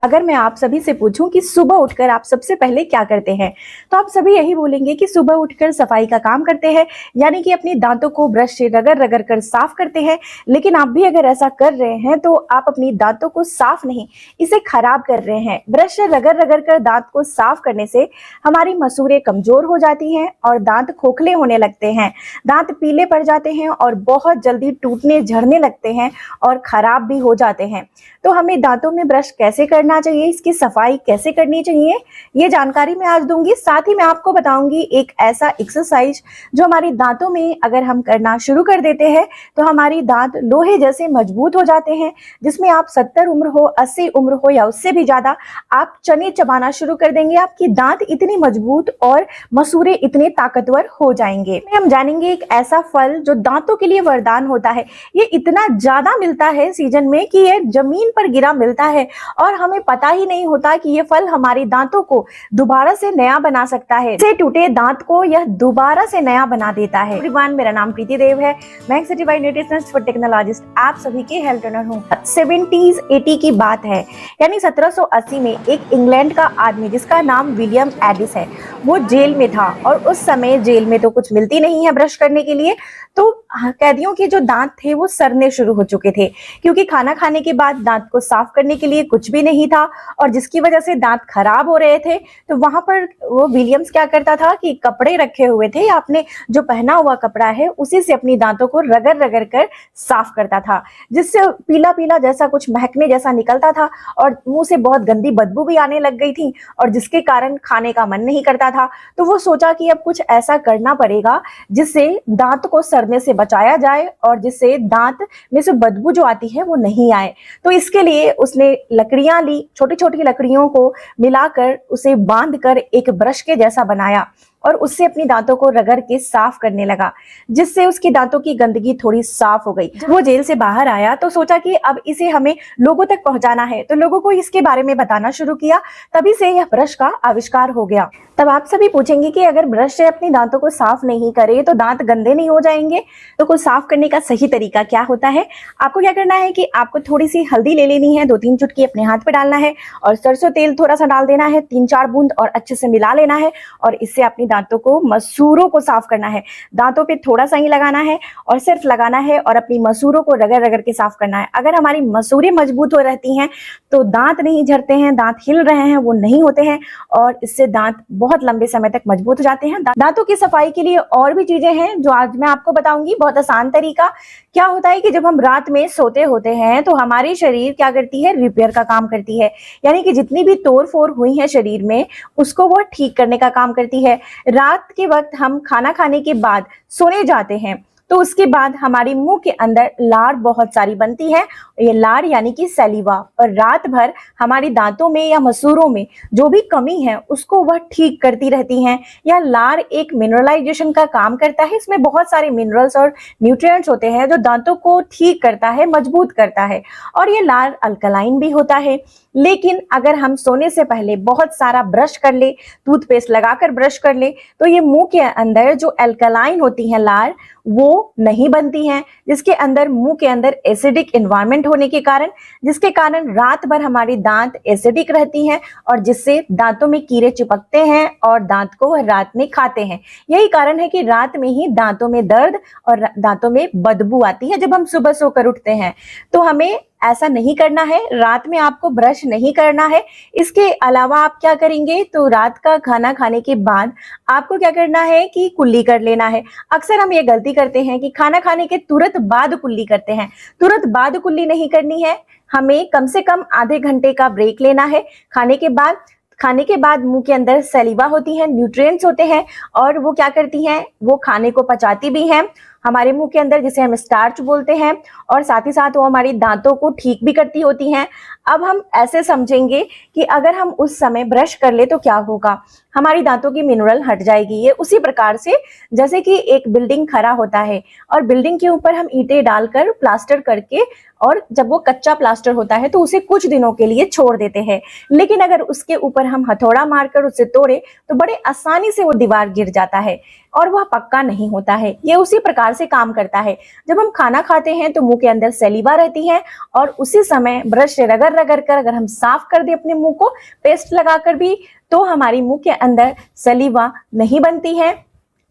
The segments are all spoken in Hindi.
अगर मैं आप सभी से पूछूं कि सुबह उठकर आप सबसे पहले क्या करते हैं, तो आप सभी यही बोलेंगे कि सुबह उठकर सफाई का काम करते हैं, यानी कि अपने दांतों को ब्रश से रगड़ रगड़ कर साफ करते हैं। लेकिन आप भी अगर ऐसा कर रहे हैं तो आप अपनी दांतों को साफ नहीं, इसे खराब कर रहे हैं। ब्रश से रगड़ रगड़ कर दांत को साफ करने से हमारी मसूड़ें कमजोर हो जाती हैं और दांत खोखले होने लगते हैं, दांत पीले पड़ जाते हैं और बहुत जल्दी टूटने झड़ने लगते हैं और खराब भी हो जाते हैं। तो हमें दांतों में ब्रश कैसे करना चाहिए, इसकी सफाई कैसे करनी चाहिए, ये जानकारी मैं आज दूंगी। साथ ही मैं आपको बताऊंगी एक ऐसा एक्सरसाइज जो हमारे दांतों में अगर हम करना शुरू कर देते हैं तो हमारी दांत लोहे जैसे मजबूत हो जाते हैं, जिसमें आप 70 उम्र हो, 80 उम्र हो या उससे भी ज्यादा, आप चने चबाना शुरू कर देंगे। आपकी दांत इतनी मजबूत और मसूड़े इतने ताकतवर हो जाएंगे। हम जानेंगे एक ऐसा फल जो दांतों के लिए वरदान होता है। ये इतना ज्यादा मिलता है सीजन में कि ये जमीन पर गिरा मिलता है और हमें पता ही नहीं होता कि ये फल हमारे दांतों को दोबारा से नया बना सकता है। से टूटे दांत को यह दोबारा से नया बना देता है। एवरीवन, मेरा नाम प्रीति देव है। मैं एक सर्टिफाइड न्यूट्रिशनिस्ट फूड टेक्नोलॉजिस्ट, आप सभी के हेल्थ ट्रेनर हूँ। 70s 80 की बात है, यानी 1780 में एक इंग्लैंड का आदमी जिसका नाम विलियम एडिस है, वो जेल में था और उस समय जेल में तो कुछ मिलती नहीं है ब्रश करने के लिए, तो कैदियों के जो दांत थे वो सड़ने शुरू हो चुके थे, क्योंकि खाना खाने के बाद दांत को साफ करने के लिए कुछ भी नहीं था और जिसकी वजह से दांत खराब हो रहे थे। तो वहां पर वो विलियम्स क्या करता था कि कपड़े रखे हुए थे, आपने जो पहना हुआ कपड़ा है उसी से अपनी दांतों को रगड़ रगड़ कर साफ करता था, जिससे पीला पीला जैसा कुछ महकने जैसा निकलता था और मुंह से बहुत गंदी बदबू भी आने लग गई थी और जिसके कारण खाने का मन नहीं करता था। तो वो सोचा कि अब कुछ ऐसा करना पड़ेगा जिससे दांत को सड़ने से बचाया जाए और जिससे दांत में से बदबू जो आती है वो नहीं आए। तो इसके लिए उसने लकड़ियां ली, छोटी छोटी लकड़ियों को मिलाकर उसे बांधकर एक ब्रश के जैसा बनाया और उससे अपनी दांतों को रगड़ के साफ करने लगा, जिससे उसकी दांतों की गंदगी थोड़ी साफ हो गई। जब वो जेल से बाहर आया तो सोचा कि अब इसे हमें लोगों तक पहुंचाना है, तो लोगों को इसके बारे में बताना शुरू किया। तभी से यह ब्रश का आविष्कार हो गया। तब आप सभी पूछेंगे कि अगर ब्रश से अपनी दांतों को साफ नहीं करे तो दांत गंदे नहीं हो जाएंगे, तो कुछ साफ करने का सही तरीका क्या होता है? आपको क्या करना है कि आपको थोड़ी सी हल्दी ले लेनी है, 2-3 चुटकी अपने हाथ पे डालना है और सरसों तेल थोड़ा सा डाल देना है, 3-4 बूंद, और अच्छे से मिला लेना है और इससे अपनी दांतों को, मसूड़ों को साफ करना है। दांतों पे थोड़ा सा ही लगाना है और सिर्फ लगाना है और अपनी मसूड़ों को रगड़ रगड़ के साफ करना है। अगर हमारी मसूड़ें मजबूत हो रहती हैं तो दांत नहीं झड़ते हैं, दांत हिल रहे हैं वो नहीं होते हैं और इससे दांत बहुत लंबे समय तक मजबूत हो जाते हैं। दांतों की सफाई के लिए और भी चीजें हैं जो आज मैं आपको बताऊंगी। बहुत आसान तरीका क्या होता है कि जब हम रात में सोते होते हैं तो हमारी शरीर क्या करती है, रिपेयर का काम करती है, यानी कि जितनी भी तोड़ फोड़ हुई है शरीर में उसको वो ठीक करने का काम करती है। रात के वक्त हम खाना खाने के बाद सोने जाते हैं तो उसके बाद हमारी मुंह के अंदर लार बहुत सारी बनती है, ये लार यानी कि सैलिवा, और रात भर हमारी दांतों में या मसूड़ों में जो भी कमी है उसको वह ठीक करती रहती हैं। यह लार एक मिनरलाइजेशन का काम करता है, इसमें बहुत सारे मिनरल्स और न्यूट्रिएंट्स होते हैं जो दांतों को ठीक करता है, मजबूत करता है, और ये लार अल्कलाइन भी होता है। लेकिन अगर हम सोने से पहले बहुत सारा ब्रश कर ले, टूथपेस्ट लगाकर ब्रश कर ले, तो ये मुंह के अंदर जो अल्कलाइन होती है लार वो नहीं बनती हैं, जिसके अंदर मुंह के अंदर एसिडिक एनवायरनमेंट होने के कारण, जिसके कारण रात भर हमारी दांत एसिडिक रहती हैं और जिससे दांतों में कीड़े चिपकते हैं और दांत को रात में खाते हैं। यही कारण है कि रात में ही दांतों में दर्द और दांतों में बदबू आती है जब हम सुबह सोकर उठते हैं। तो हमें ऐसा नहीं करना है, रात में आपको ब्रश नहीं करना है। इसके अलावा आप क्या करेंगे, तो रात का खाना खाने के बाद आपको क्या करना है कि कुल्ली कर लेना है। अक्सर हम ये गलती करते हैं कि खाना खाने के तुरंत बाद कुल्ली करते हैं। तुरंत बाद कुल्ली नहीं करनी है, हमें कम से कम आधे घंटे का ब्रेक लेना है खाने के बाद। खाने के बाद मुंह के अंदर सैलिवा होती है, न्यूट्रिएंट्स होते हैं और वो क्या करती हैं, वो खाने को पचाती भी हैं हमारे मुंह के अंदर, जिसे हम स्टार्च बोलते हैं, और साथ ही साथ वो हमारी दांतों को ठीक भी करती होती हैं। अब हम ऐसे समझेंगे कि अगर हम उस समय ब्रश कर ले तो क्या होगा, हमारी दांतों की मिनरल हट जाएगी। ये उसी प्रकार से जैसे कि एक बिल्डिंग खड़ा होता है और बिल्डिंग के ऊपर हम ईंटें डालकर प्लास्टर करके, और जब वो कच्चा प्लास्टर होता है तो उसे कुछ दिनों के लिए छोड़ देते हैं, लेकिन अगर उसके ऊपर हम हथौड़ा मारकर उसे तोड़े तो बड़े आसानी से वो दीवार गिर जाता है। और वह पक्का नहीं होता है। ये उसी प्रकार से काम करता है। जब हम खाना खाते हैं तो मुंह के अंदर सलीवा रहती है और उसी समय ब्रश से रगड़ रगड़ कर अगर हम साफ कर दे अपने मुंह को पेस्ट लगाकर भी, तो हमारी मुंह के अंदर सलीवा नहीं बनती है,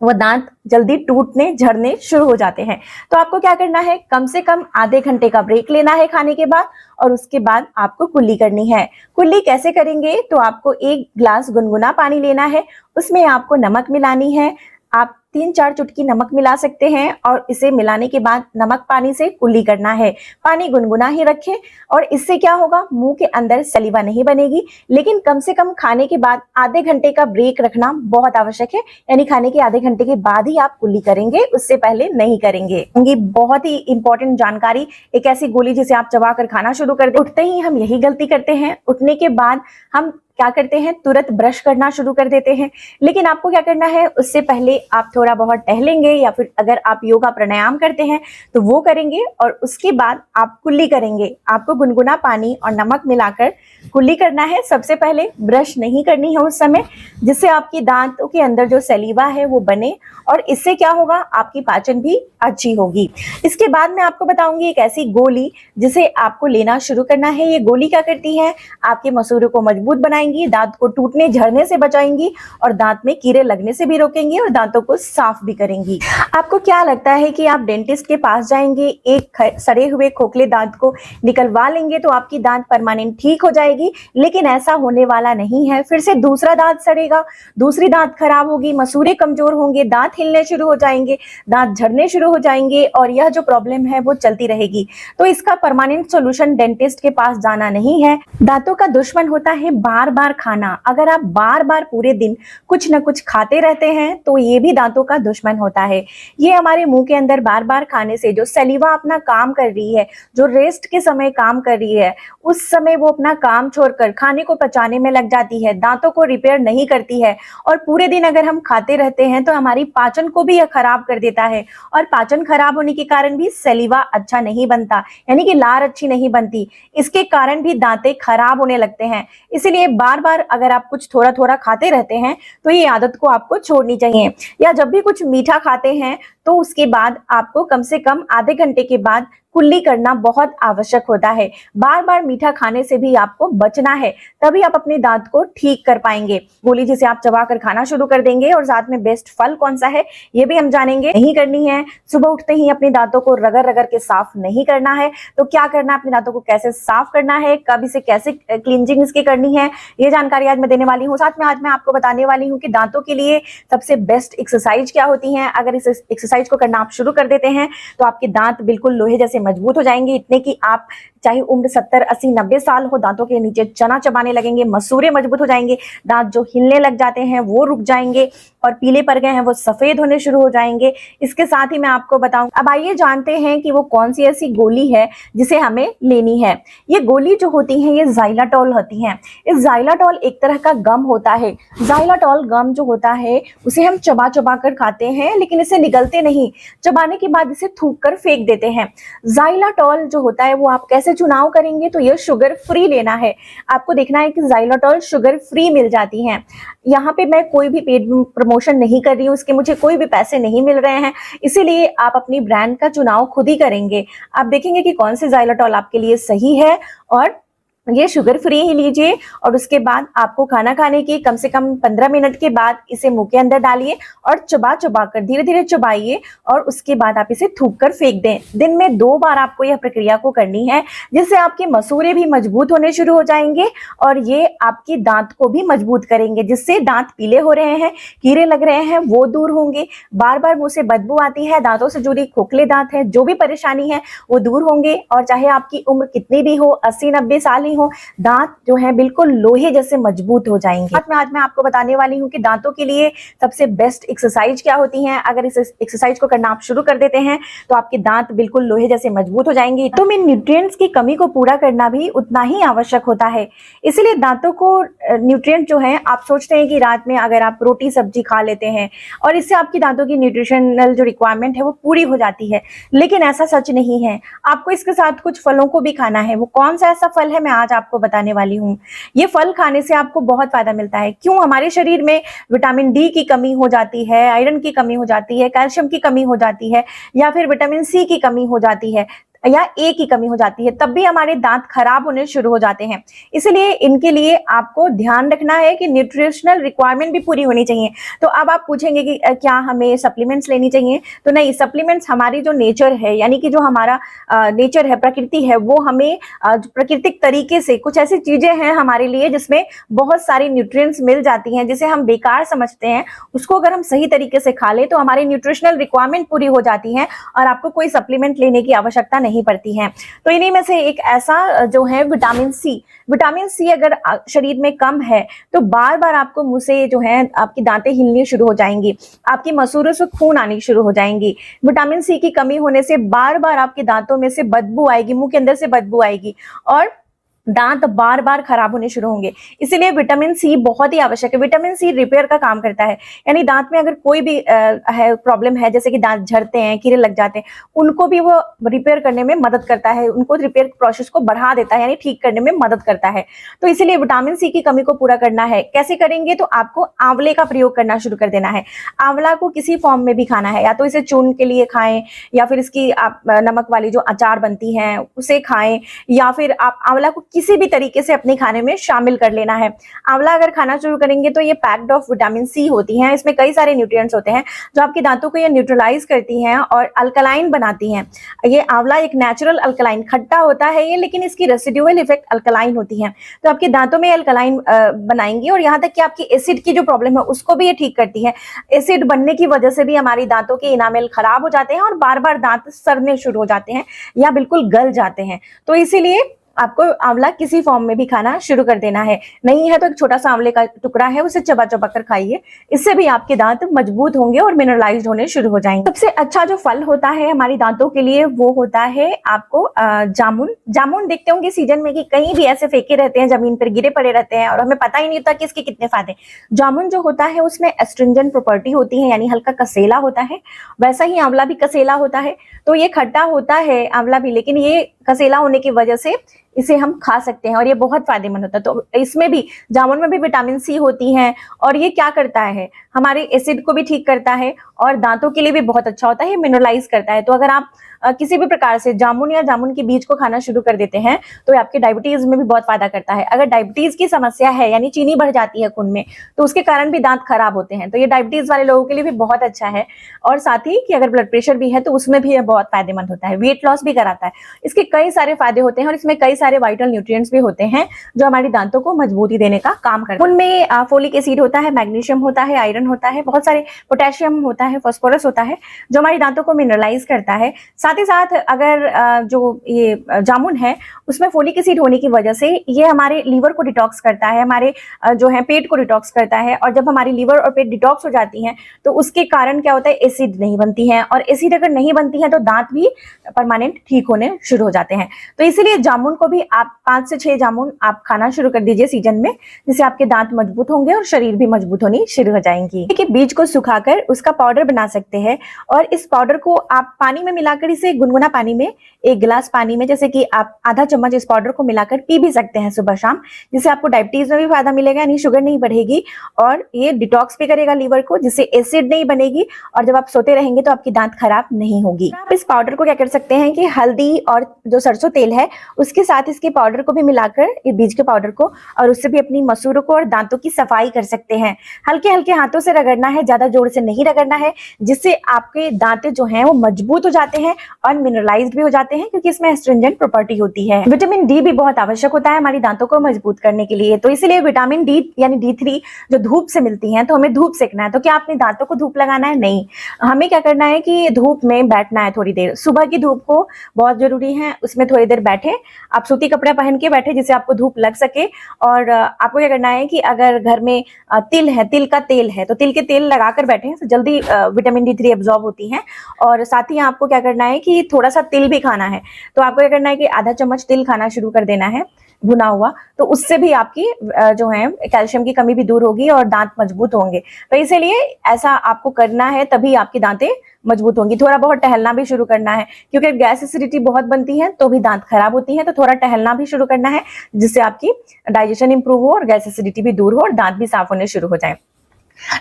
वो दांत जल्दी टूटने झड़ने शुरू हो जाते हैं। तो आपको क्या करना है, कम से कम आधे घंटे का ब्रेक लेना है खाने के बाद और उसके बाद आपको कुल्ली करनी है। कुल्ली कैसे करेंगे, तो आपको 1 गिलास गुनगुना पानी लेना है, उसमें आपको नमक मिलानी है। आप 3-4 चुटकी नमक मिला सकते हैं और इसे मिलाने के बाद नमक पानी से कुल्ली करना है। पानी गुनगुना ही रखें और इससे क्या होगा, मुंह के अंदर सलीवा नहीं बनेगी। लेकिन कम से कम खाने के बाद आधे घंटे का ब्रेक रखना बहुत आवश्यक है, यानी खाने के आधे घंटे के बाद ही आप कुल्ली करेंगे, उससे पहले नहीं करेंगे। ये बहुत ही इंपॉर्टेंट जानकारी, एक ऐसी गोली जिसे आप चबा कर खाना शुरू कर दे। उठते ही हम यही गलती करते हैं, उठने के बाद हम क्या करते हैं, तुरंत ब्रश करना शुरू कर देते हैं। लेकिन आपको क्या करना है, उससे पहले आप थोड़ा बहुत टहलेंगे या फिर अगर आप योगा प्राणायाम करते हैं तो वो करेंगे और उसके बाद आप कुल्ली करेंगे। आपको गुनगुना पानी और नमक मिलाकर कुल्ली करना है। सबसे पहले ब्रश नहीं करनी है उस समय, जिससे आपकी दांतों के अंदर जो सलीवा है वो बने और इससे क्या होगा, आपकी पाचन भी अच्छी होगी। इसके बाद मैं आपको बताऊंगी एक ऐसी गोली जिसे आपको लेना शुरू करना है। ये गोली क्या करती है, आपके मसूड़ों को मजबूत बनाएंगी, दांत को टूटने झड़ने से बचाएंगी और दांत में कीड़े लगने से भी रोकेंगी और दांतों को साफ भी करेंगी। आपको क्या लगता है कि आप डेंटिस्ट के पास जाएंगे, एक सड़े हुए खोखले दांत को निकलवा लेंगे तो आपकी दांत परमानेंट ठीक हो जाएगी, लेकिन ऐसा होने वाला नहीं है। फिर से दूसरा दांत सड़ेगा, दूसरी दांत खराब होगी, मसूड़े कमजोर होंगे, दांत हिलने शुरू हो जाएंगे, दांत झड़ने शुरू हो जाएंगे और यह जो प्रॉब्लम है वो चलती रहेगी। तो इसका परमानेंट सॉल्यूशन डेंटिस्ट के पास जाना नहीं है। दांतों का दुश्मन होता है बार बार खाना। अगर आप बार बार पूरे दिन कुछ न कुछ खाते रहते हैं तो ये भी दांतों का दुश्मन होता है। ये हमारे मुंह के अंदर बार बार खाने से जो सलीवा अपना काम कर रही है, जो रेस्ट के समय काम कर रही है, उस समय वो अपना काम छोड़कर खाने को पचाने में लग जाती है, दांतों को रिपेयर नहीं करती है और पूरे दिन अगर हम खाते रहते हैं तो हमारी पाचन को भी यह खराब कर देता है और पाचन खराब होने के कारण भी सलीवा अच्छा नहीं बनता, यानी कि लार अच्छी नहीं बनती। इसके कारण भी दांतें खराब होने लगते हैं। इसीलिए बार बार अगर आप कुछ थोड़ा थोड़ा खाते रहते हैं तो ये आदत को आपको छोड़नी चाहिए। या जब भी कुछ मीठा खाते हैं तो उसके बाद आपको कम से कम आधे घंटे के बाद कुल्ली करना बहुत आवश्यक होता है। बार बार मीठा खाने से भी आपको बचना है, तभी आप अपने दांत को ठीक कर पाएंगे। गोली जिसे आप चबाकर खाना शुरू कर देंगे और साथ में बेस्ट फल कौन सा है ये भी हम जानेंगे। नहीं करनी है, सुबह उठते ही अपने दांतों को रगड़ रगड़ के साफ नहीं करना है। तो क्या करना है, अपने दांतों को कैसे साफ करना है, कब इसे कैसे क्लींजिंग इसकी करनी है, ये जानकारी आज मैं देने वाली हूँ। साथ में आज मैं आपको बताने वाली हूँ कि दांतों के लिए सबसे बेस्ट एक्सरसाइज क्या होती है। अगर इस एक्सरसाइज को करना आप शुरू कर देते हैं तो आपके दांत बिल्कुल लोहे जैसे मजबूत हो जाएंगे, इतने कि आप चाहे उम्र 70, 80, 90 साल हो, दांतों के नीचे चना चबाने लगेंगे, मसूड़े मजबूत हो जाएंगे, दांत जो हिलने लग जाते हैं वो रुक जाएंगे और पीले पड़ गए हैं वो सफेद होने शुरू हो जाएंगे। इसके साथ ही मैं आपको बताऊं, अब आइए जानते हैं कि वो कौन सी ऐसी गोली है जिसे हमें लेनी है। ये गोली जो होती है ये ज़ाइलाटोल होती है। इस ज़ाइलाटोल एक तरह का गम होता है। ज़ाइलाटोल गम जो होता है उसे हम चबा चबा कर खाते हैं, लेकिन इसे निगलते नहीं, चबाने के बाद इसे थूक कर फेंक देते हैं। ज़ाइलाटोल जो होता है वो आप कैसे चुनाव करेंगे, तो ये शुगर फ्री लेना है। आपको देखना है कि ज़ाइलाटोल शुगर फ्री मिल जाती है। यहाँ पे मैं कोई भी पेड प्रमोशन नहीं कर रही हूँ, इसके मुझे कोई भी पैसे नहीं मिल रहे हैं, इसीलिए आप अपनी ब्रांड का चुनाव खुद ही करेंगे। आप देखेंगे कि कौन सी ज़ाइलाटोल आपके लिए सही है और ये शुगर फ्री ही लीजिए। और उसके बाद आपको खाना खाने की कम से कम 15 मिनट के बाद इसे मुंह के अंदर डालिए और चबा चबा कर धीरे धीरे चबाइए और उसके बाद आप इसे थूक कर फेंक दें। दिन में 2 बार आपको यह प्रक्रिया को करनी है, जिससे आपके मसूड़े भी मजबूत होने शुरू हो जाएंगे और ये आपके दांत को भी मजबूत करेंगे, जिससे दांत पीले हो रहे हैं, कीड़े लग रहे हैं वो दूर होंगे, बार बार मुंह से बदबू आती है, दांतों से जुड़ी खोखले दांत है, जो भी परेशानी है वो दूर होंगे। और चाहे आपकी उम्र कितनी भी हो, 80-90 साल ही हो, दांत जो है बिल्कुल लोहे जैसे मजबूत हो जाएंगे। आज मैं आपको बताने वाली हूँ कि दांतों के लिए सबसे बेस्ट एक्सरसाइज क्या होती है। अगर इस एक्सरसाइज को करना आप शुरू कर देते हैं तो आपके दांत बिल्कुल लोहे जैसे मजबूत हो जाएंगे। तो इन न्यूट्रिएंट्स की कमी को पूरा करना भी उतना ही आवश्यक होता है। इसीलिए दांतों को न्यूट्रिएंट जो है, आप सोचते हैं कि रात में अगर आप रोटी सब्जी खा लेते हैं और इससे आपकी दांतों की न्यूट्रिशनल जो रिक्वायरमेंट है वो पूरी हो जाती है, लेकिन ऐसा सच नहीं है। आपको इसके साथ कुछ फलों को भी खाना है। वो कौन सा ऐसा फल है मैं आज आज आपको बताने वाली हूँ। ये फल खाने से आपको बहुत फायदा मिलता है। क्यों? हमारे शरीर में विटामिन डी की कमी हो जाती है, आयरन की कमी हो जाती है, कैल्शियम की कमी हो जाती है, या फिर विटामिन सी की कमी हो जाती है, या ए की कमी हो जाती है, तब भी हमारे दांत खराब होने शुरू हो जाते हैं। इसलिए इनके लिए आपको ध्यान रखना है कि न्यूट्रिशनल रिक्वायरमेंट भी पूरी होनी चाहिए। तो अब आप पूछेंगे कि क्या हमें सप्लीमेंट्स लेनी चाहिए? तो नहीं, सप्लीमेंट्स हमारी जो नेचर है, यानी कि जो हमारा नेचर है, प्रकृति है, वो हमें प्राकृतिक तरीके से कुछ ऐसी चीजें हैं हमारे लिए जिसमें बहुत सारी न्यूट्रिएंट्स मिल जाती हैं, जिसे हम बेकार समझते हैं, उसको अगर हम सही तरीके से खा लें तो हमारी न्यूट्रिशनल रिक्वायरमेंट पूरी हो जाती है और आपको कोई सप्लीमेंट लेने की आवश्यकता नहीं पड़ती है। तो इन्हीं में से एक ऐसा जो है विटामिन सी अगर शरीर में कम है तो बार बार आपको मुंह से जो है आपकी दांतें हिलनी शुरू हो जाएंगी, आपकी मसूड़ों से खून आनी शुरू हो जाएंगी। विटामिन सी की कमी होने से बार बार आपके दांतों में से बदबू आएगी, मुंह के अंदर से बदबू आएगी और दांत बार बार खराब होने शुरू होंगे। इसीलिए विटामिन सी बहुत ही आवश्यक है। विटामिन सी रिपेयर का काम करता है, यानी दांत में अगर कोई भी है प्रॉब्लम है, जैसे कि दांत झड़ते हैं, कीड़े लग जाते हैं, उनको भी वो रिपेयर करने में मदद करता है, उनको रिपेयर प्रोसेस को बढ़ा देता है, यानी ठीक करने में मदद करता है। तो इसीलिए विटामिन सी की कमी को पूरा करना है। कैसे करेंगे? तो आपको आंवले का प्रयोग करना शुरू कर देना है। आंवला को किसी फॉर्म में भी खाना है, या तो इसे चूर्ण के लिए खाएं, या फिर इसकी आप नमक वाली जो अचार बनती है उसे खाएं, या फिर आप आंवला को किसी भी तरीके से अपने खाने में शामिल कर लेना है। आंवला अगर खाना शुरू करेंगे तो ये पैक्ड ऑफ विटामिन सी होती हैं, इसमें कई सारे न्यूट्रिएंट्स होते हैं जो आपके दांतों को ये न्यूट्रलाइज करती हैं और अल्कलाइन बनाती हैं। ये आंवला एक नेचुरल अल्कलाइन, खट्टा होता है ये, लेकिन इसकी रेसिडुअल इफेक्ट अल्कलाइन होती है, तो आपके दांतों में अल्कलाइन बनाएंगी और यहाँ तक कि आपकी एसिड की जो प्रॉब्लम है उसको भी ये ठीक करती है। एसिड बनने की वजह से भी हमारी दांतों के इनामेल खराब हो जाते हैं और बार बार दांत सड़ने शुरू हो जाते हैं या बिल्कुल गल जाते हैं। तो इसीलिए आपको आंवला किसी फॉर्म में भी खाना शुरू कर देना है। नहीं है तो एक छोटा सा आंवले का टुकड़ा है, उसे चबा चबा कर खाइए, इससे भी आपके दांत मजबूत होंगे और मिनरलाइज्ड होने शुरू हो जाएंगे। सबसे अच्छा जो फल होता है हमारी दांतों के लिए वो होता है आपको जामुन देखते होंगे सीजन में कि कहीं भी ऐसे फेंके रहते हैं, जमीन पर गिरे पड़े रहते हैं और हमें पता ही नहीं होता कि इसके कितने फायदे। जामुन जो होता है उसमें एस्ट्रिंजेंट प्रॉपर्टी होती है, यानी हल्का कसेला होता है। वैसा ही आंवला भी कसेला होता है, तो ये खट्टा होता है आंवला भी, लेकिन ये कसेला होने की वजह से इसे हम खा सकते हैं और ये बहुत फायदेमंद होता है। तो इसमें भी, जामुन में भी विटामिन सी होती है और ये क्या करता है, हमारे एसिड को भी ठीक करता है और दांतों के लिए भी बहुत अच्छा होता है, मिनरलाइज करता है। तो अगर आप किसी भी प्रकार से जामुन या जामुन के बीज को खाना शुरू कर देते हैं तो ये आपके डायबिटीज में भी बहुत फायदा करता है। अगर डायबिटीज की समस्या है, यानी चीनी बढ़ जाती है खून में, तो उसके कारण भी दांत खराब होते हैं, तो ये डायबिटीज वाले लोगों के लिए भी बहुत अच्छा है। और साथ ही कि अगर ब्लड प्रेशर भी है तो उसमें भी ये बहुत फायदेमंद होता है, वेट लॉस भी कराता है। इसके कई सारे फायदे होते हैं और इसमें कई सारे वाइटल न्यूट्रिएंट्स भी होते हैं जो हमारी दांतों को मजबूती देने का काम करते हैं। उनमें फोलिक एसिड होता है, मैग्नीशियम होता है, आयरन होता है, बहुत सारे पोटेशियम होता है, फास्फोरस होता है, जो हमारी दांतों को मिनरलाइज करता है। साथ ही साथ अगर जो ये जामुन है उसमें फोलिक एसिड होने की वजह से ये हमारे लीवर को डिटॉक्स करता है, हमारे जो है पेट को डिटॉक्स करता है। और जब हमारी लीवर और पेट डिटॉक्स हो जाती हैं तो उसके कारण क्या होता है, एसिड नहीं बनती है, और एसिड अगर नहीं बनती है तो दांत भी परमानेंट ठीक होने शुरू हो जाते हैं। तो इसीलिए जामुन को भी आप 5 से 6 जामुन आप खाना शुरू कर दीजिए सीजन में, जिससे आपके दांत मजबूत होंगे और शरीर भी मजबूत होनी शुरू हो जाएंगी। देखिए, बीज को सुखाकर उसका पाउडर बना सकते हैं और इस पाउडर को आप पानी में मिलाकर, इसे गुनगुना पानी में, 1 गिलास पानी में जैसे कि आप आधा चम्मच इस पाउडर को मिलाकर पी भी सकते हैं सुबह शाम, जिससे आपको डायबिटीज में भी फायदा मिलेगा, यानी शुगर नहीं बढ़ेगी और ये डिटॉक्स भी करेगा लीवर को, जिससे एसिड नहीं बनेगी और जब आप सोते रहेंगे तो आपकी दांत खराब नहीं होगी। आप इस पाउडर को क्या कर सकते हैं कि हल्दी और जो सरसों तेल है उसके साथ इसके पाउडर को भी मिलाकर, ये बीज के पाउडर को, और उससे भी अपनी मसूड़ों को और दांतों की सफाई कर सकते हैं। हल्के हल्के हाथों से रगड़ना है, ज्यादा जोर से नहीं रगड़ना है, जिससे आपके दांत जो हैं वो मजबूत हो जाते हैं और मिनरलाइज्ड भी हो जाते हैं, क्योंकि इसमें एस्ट्रिंजेंट प्रॉपर्टी होती है। विटामिन डी भी बहुत आवश्यक होता है हमारी दांतों को मजबूत करने के लिए, तो इसीलिए विटामिन डी यानी D3 जो धूप से मिलती है, तो हमें धूप सेकना है। तो क्या अपने दांतों को धूप लगाना है? नहीं, हमें क्या करना है कि धूप में बैठना है थोड़ी देर। सुबह की धूप को बहुत जरूरी है, उसमें थोड़ी देर बैठे, आप सूती कपड़े पहन के बैठे जिससे आपको धूप लग सके। और आपको क्या करना है कि अगर घर में तिल है, तिल का तेल है, तो तिल के तेल लगाकर बैठे तो जल्दी विटामिन D3 एब्जॉर्ब होती है। और साथ ही आपको क्या करना है कि थोड़ा सा तिल भी खाना है, तो आपको क्या करना है कि आधा चम्मच तिल खाना शुरू कर देना है। भुना हुआ, तो उससे भी आपकी जो है कैल्शियम की कमी भी दूर होगी और दांत मजबूत होंगे। तो इसीलिए ऐसा आपको करना है, तभी आपकी दांतें मजबूत होंगी। थोड़ा बहुत टहलना भी शुरू करना है, क्योंकि गैस एसिडिटी बहुत बनती है तो भी दांत खराब होती है। तो थोड़ा टहलना भी शुरू करना है, जिससे आपकी डाइजेशन इंप्रूव हो और गैस एसिडिटी भी दूर हो और दांत भी साफ होने शुरू हो जाए।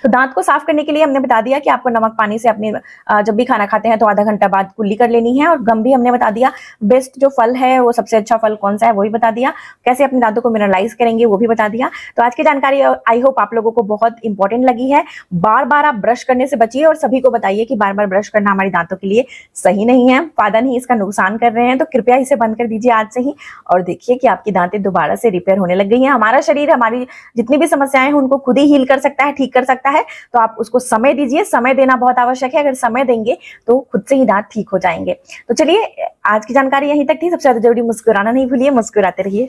तो दांत को साफ करने के लिए हमने बता दिया कि आपको नमक पानी से अपने जब भी खाना खाते हैं तो आधा घंटा बाद कुल्ली कर लेनी है। और गम भी हमने बता दिया। बेस्ट जो फल है वो सबसे अच्छा फल कौन सा है वो भी बता दिया। कैसे अपने दांतों को मिनरलाइज करेंगे वो भी बता दिया। तो आज की जानकारी आई होप आप लोगों को बहुत इंपॉर्टेंट लगी है। बार बार आप ब्रश करने से बचिए और सभी को बताइए कि बार बार ब्रश करना हमारे दांतों के लिए सही नहीं है, फायदा नहीं, इसका नुकसान कर रहे हैं। तो कृपया इसे बंद कर दीजिए आज से ही और देखिए कि आपकी दांतें दोबारा से रिपेयर होने लग गई हैं। हमारा शरीर हमारी जितनी भी समस्याएं हैं उनको खुद ही हील कर सकता है, ठीक कर सकता है। तो आप उसको समय दीजिए, समय देना बहुत आवश्यक है। अगर समय देंगे तो खुद से ही दांत ठीक हो जाएंगे। तो चलिए, आज की जानकारी यहीं तक थी। सबसे ज्यादा जरूरी मुस्कुराना नहीं भूलिए, मुस्कुराते रहिए।